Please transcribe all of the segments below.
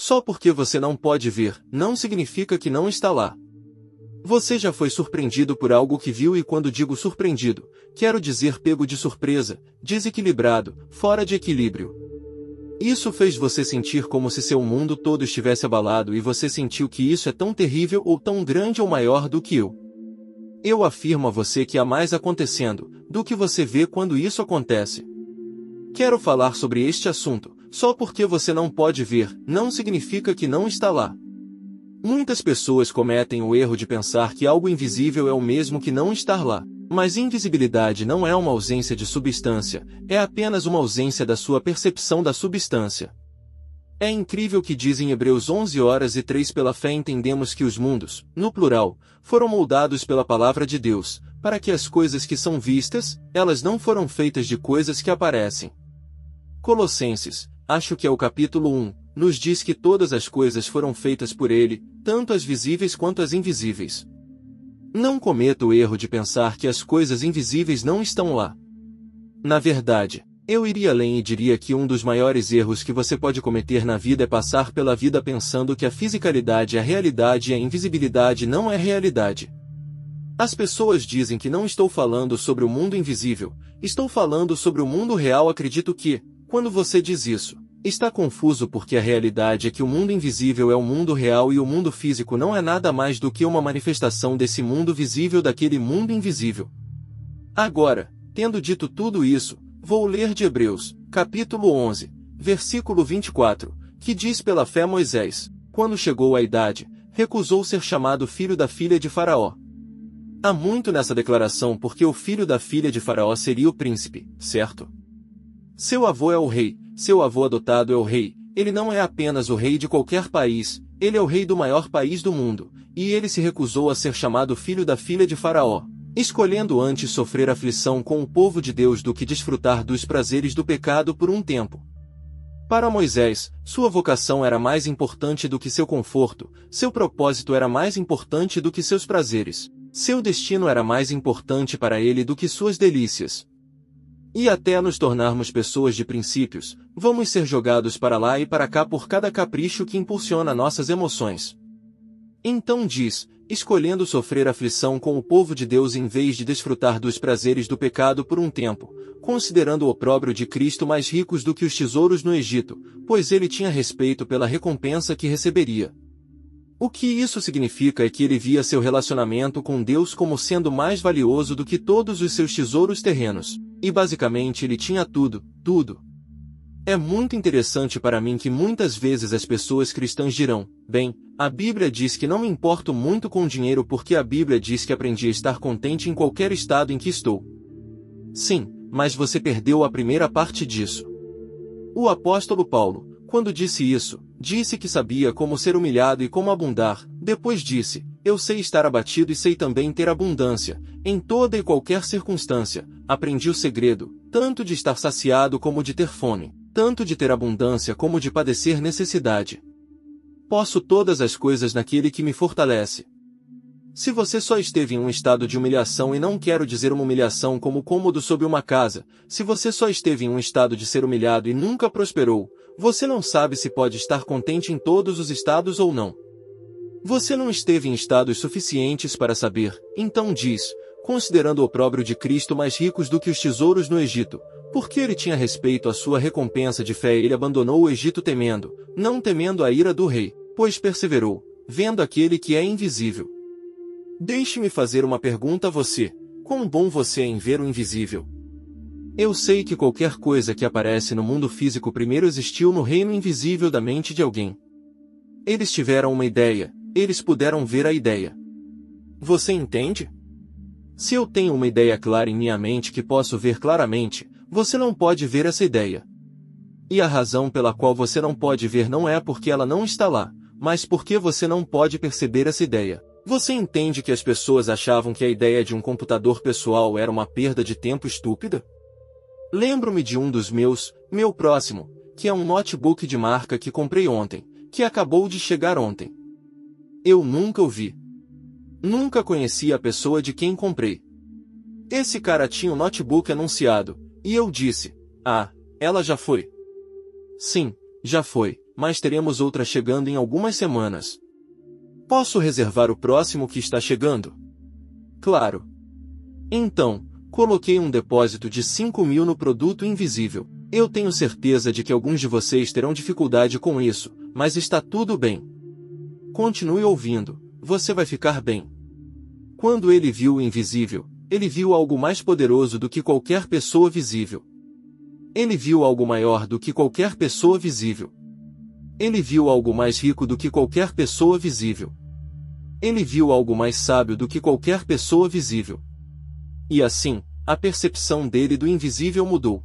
Só porque você não pode ver, não significa que não está lá. Você já foi surpreendido por algo que viu, e quando digo surpreendido, quero dizer pego de surpresa, desequilibrado, fora de equilíbrio. Isso fez você sentir como se seu mundo todo estivesse abalado e você sentiu que isso é tão terrível ou tão grande ou maior do que eu. Eu afirmo a você que há mais acontecendo do que você vê quando isso acontece. Quero falar sobre este assunto. Só porque você não pode ver, não significa que não está lá. Muitas pessoas cometem o erro de pensar que algo invisível é o mesmo que não estar lá. Mas invisibilidade não é uma ausência de substância, é apenas uma ausência da sua percepção da substância. É incrível que diz em Hebreus 11:3 pela fé entendemos que os mundos, no plural, foram moldados pela palavra de Deus, para que as coisas que são vistas, elas não foram feitas de coisas que aparecem. Colossenses, acho que é o capítulo 1, nos diz que todas as coisas foram feitas por ele, tanto as visíveis quanto as invisíveis. Não cometa o erro de pensar que as coisas invisíveis não estão lá. Na verdade, eu iria além e diria que um dos maiores erros que você pode cometer na vida é passar pela vida pensando que a fisicalidade é realidade e a invisibilidade não é realidade. As pessoas dizem que não estou falando sobre o mundo invisível, estou falando sobre o mundo real. Acredito que, quando você diz isso, está confuso porque a realidade é que o mundo invisível é o mundo real e o mundo físico não é nada mais do que uma manifestação desse mundo visível daquele mundo invisível. Agora, tendo dito tudo isso, vou ler de Hebreus, capítulo 11, versículo 24, que diz: pela fé Moisés, quando chegou à idade, recusou ser chamado filho da filha de Faraó. Há muito nessa declaração porque o filho da filha de Faraó seria o príncipe, certo? Seu avô é o rei, seu avô adotado é o rei, ele não é apenas o rei de qualquer país, ele é o rei do maior país do mundo, e ele se recusou a ser chamado filho da filha de Faraó, escolhendo antes sofrer aflição com o povo de Deus do que desfrutar dos prazeres do pecado por um tempo. Para Moisés, sua vocação era mais importante do que seu conforto, seu propósito era mais importante do que seus prazeres, seu destino era mais importante para ele do que suas delícias. E até nos tornarmos pessoas de princípios, vamos ser jogados para lá e para cá por cada capricho que impulsiona nossas emoções. Então diz, escolhendo sofrer aflição com o povo de Deus em vez de desfrutar dos prazeres do pecado por um tempo, considerando o opróbrio de Cristo mais ricos do que os tesouros no Egito, pois ele tinha respeito pela recompensa que receberia. O que isso significa é que ele via seu relacionamento com Deus como sendo mais valioso do que todos os seus tesouros terrenos, e basicamente ele tinha tudo, tudo. É muito interessante para mim que muitas vezes as pessoas cristãs dirão, bem, a Bíblia diz que não me importo muito com dinheiro porque a Bíblia diz que aprendi a estar contente em qualquer estado em que estou. Sim, mas você perdeu a primeira parte disso. O apóstolo Paulo, quando disse isso, disse que sabia como ser humilhado e como abundar, depois disse, eu sei estar abatido e sei também ter abundância, em toda e qualquer circunstância, aprendi o segredo, tanto de estar saciado como de ter fome, tanto de ter abundância como de padecer necessidade. Posso todas as coisas naquele que me fortalece. Se você só esteve em um estado de humilhação, e não quero dizer uma humilhação como cômodo sob uma casa, se você só esteve em um estado de ser humilhado e nunca prosperou, você não sabe se pode estar contente em todos os estados ou não. Você não esteve em estados suficientes para saber, então diz, considerando o opróbrio de Cristo mais ricos do que os tesouros no Egito, porque ele tinha respeito à sua recompensa de fé, ele abandonou o Egito temendo, não temendo a ira do rei, pois perseverou, vendo aquele que é invisível. Deixe-me fazer uma pergunta a você, quão bom você é em ver o invisível? Eu sei que qualquer coisa que aparece no mundo físico primeiro existiu no reino invisível da mente de alguém. Eles tiveram uma ideia, eles puderam ver a ideia. Você entende? Se eu tenho uma ideia clara em minha mente que posso ver claramente, você não pode ver essa ideia. E a razão pela qual você não pode ver não é porque ela não está lá, mas porque você não pode perceber essa ideia. Você entende que as pessoas achavam que a ideia de um computador pessoal era uma perda de tempo estúpida? Lembro-me de um dos meu próximo, que é um notebook de marca que comprei ontem, que acabou de chegar ontem. Eu nunca o vi. Nunca conheci a pessoa de quem comprei. Esse cara tinha um notebook anunciado, e eu disse, ela já foi. Sim, já foi, mas teremos outra chegando em algumas semanas. Posso reservar o próximo que está chegando? Claro. Então, coloquei um depósito de 5.000 no produto invisível. Eu tenho certeza de que alguns de vocês terão dificuldade com isso, mas está tudo bem. Continue ouvindo, você vai ficar bem. Quando ele viu o invisível, ele viu algo mais poderoso do que qualquer pessoa visível. Ele viu algo maior do que qualquer pessoa visível. Ele viu algo mais rico do que qualquer pessoa visível. Ele viu algo mais sábio do que qualquer pessoa visível. E assim, a percepção dele do invisível mudou.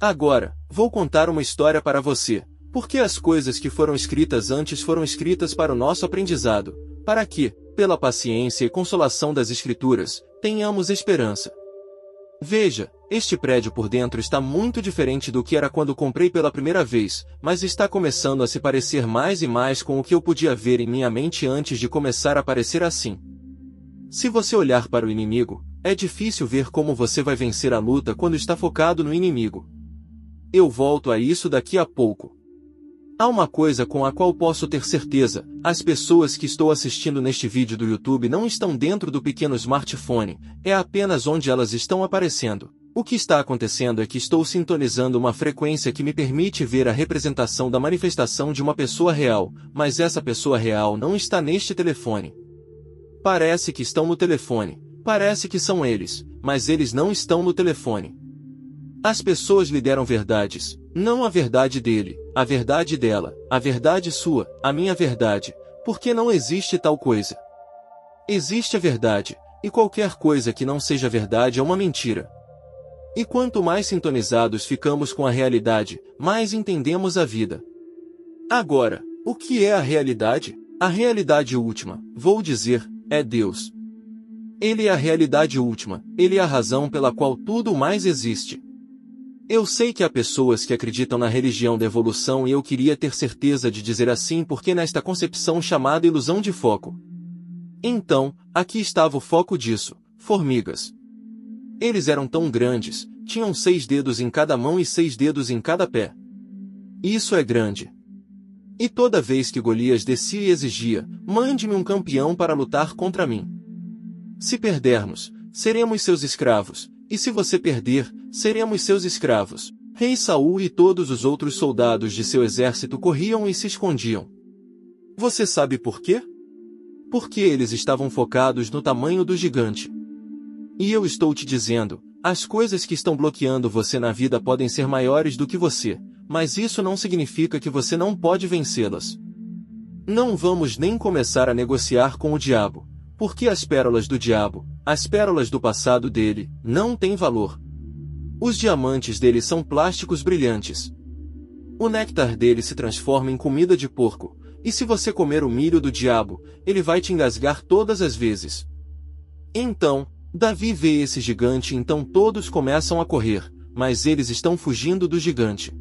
Agora, vou contar uma história para você, porque as coisas que foram escritas antes foram escritas para o nosso aprendizado, para que, pela paciência e consolação das Escrituras, tenhamos esperança. Veja, este prédio por dentro está muito diferente do que era quando comprei pela primeira vez, mas está começando a se parecer mais e mais com o que eu podia ver em minha mente antes de começar a parecer assim. Se você olhar para o inimigo, é difícil ver como você vai vencer a luta quando está focado no inimigo. Eu volto a isso daqui a pouco. Há uma coisa com a qual posso ter certeza: as pessoas que estou assistindo neste vídeo do YouTube não estão dentro do pequeno smartphone, é apenas onde elas estão aparecendo. O que está acontecendo é que estou sintonizando uma frequência que me permite ver a representação da manifestação de uma pessoa real, mas essa pessoa real não está neste telefone. Parece que estão no telefone, parece que são eles, mas eles não estão no telefone. As pessoas lhe deram verdades, não a verdade dele, a verdade dela, a verdade sua, a minha verdade, porque não existe tal coisa. Existe a verdade, e qualquer coisa que não seja verdade é uma mentira. E quanto mais sintonizados ficamos com a realidade, mais entendemos a vida. Agora, o que é a realidade? A realidade última, vou dizer, é Deus. Ele é a realidade última, ele é a razão pela qual tudo mais existe. Eu sei que há pessoas que acreditam na religião da evolução e eu queria ter certeza de dizer assim porque nesta concepção chamada ilusão de foco. Então, aqui estava o foco disso: formigas. Eles eram tão grandes, tinham 6 dedos em cada mão e 6 dedos em cada pé. Isso é grande. E toda vez que Golias descia e exigia: mande-me um campeão para lutar contra mim. Se perdermos, seremos seus escravos. E se você perder, seremos seus escravos. Rei Saul e todos os outros soldados de seu exército corriam e se escondiam. Você sabe por quê? Porque eles estavam focados no tamanho do gigante. E eu estou te dizendo, as coisas que estão bloqueando você na vida podem ser maiores do que você, mas isso não significa que você não pode vencê-las. Não vamos nem começar a negociar com o diabo, porque as pérolas do diabo, as pérolas do passado dele, não têm valor. Os diamantes dele são plásticos brilhantes. O néctar dele se transforma em comida de porco, e se você comer o milho do diabo, ele vai te engasgar todas as vezes. Então, Davi vê esse gigante, então todos começam a correr, mas eles estão fugindo do gigante.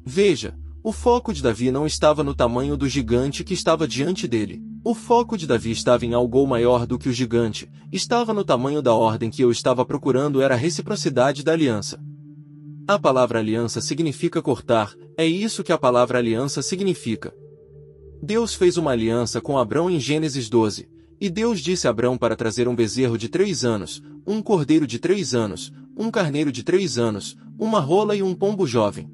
Veja, o foco de Davi não estava no tamanho do gigante que estava diante dele. O foco de Davi estava em algo maior do que o gigante, estava no tamanho da ordem que eu estava procurando, era a reciprocidade da aliança. A palavra aliança significa cortar, é isso que a palavra aliança significa. Deus fez uma aliança com Abrão em Gênesis 12, e Deus disse a Abrão para trazer um bezerro de 3 anos, um cordeiro de 3 anos, um carneiro de 3 anos, uma rola e um pombo jovem.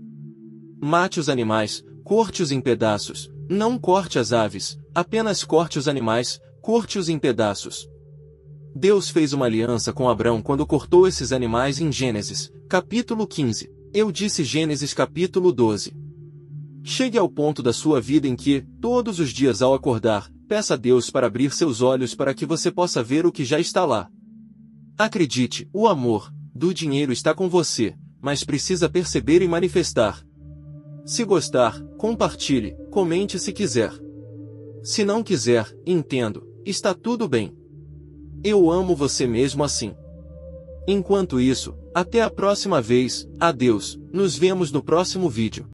Mate os animais, corte-os em pedaços, não corte as aves, apenas corte os animais, corte-os em pedaços. Deus fez uma aliança com Abrão quando cortou esses animais em Gênesis, capítulo 15. Eu disse Gênesis capítulo 12. Chegue ao ponto da sua vida em que, todos os dias ao acordar, peça a Deus para abrir seus olhos para que você possa ver o que já está lá. Acredite, o amor do dinheiro está com você, mas precisa perceber e manifestar. Se gostar, compartilhe, comente se quiser. Se não quiser, entendo, está tudo bem. Eu amo você mesmo assim. Enquanto isso, até a próxima vez, adeus, nos vemos no próximo vídeo.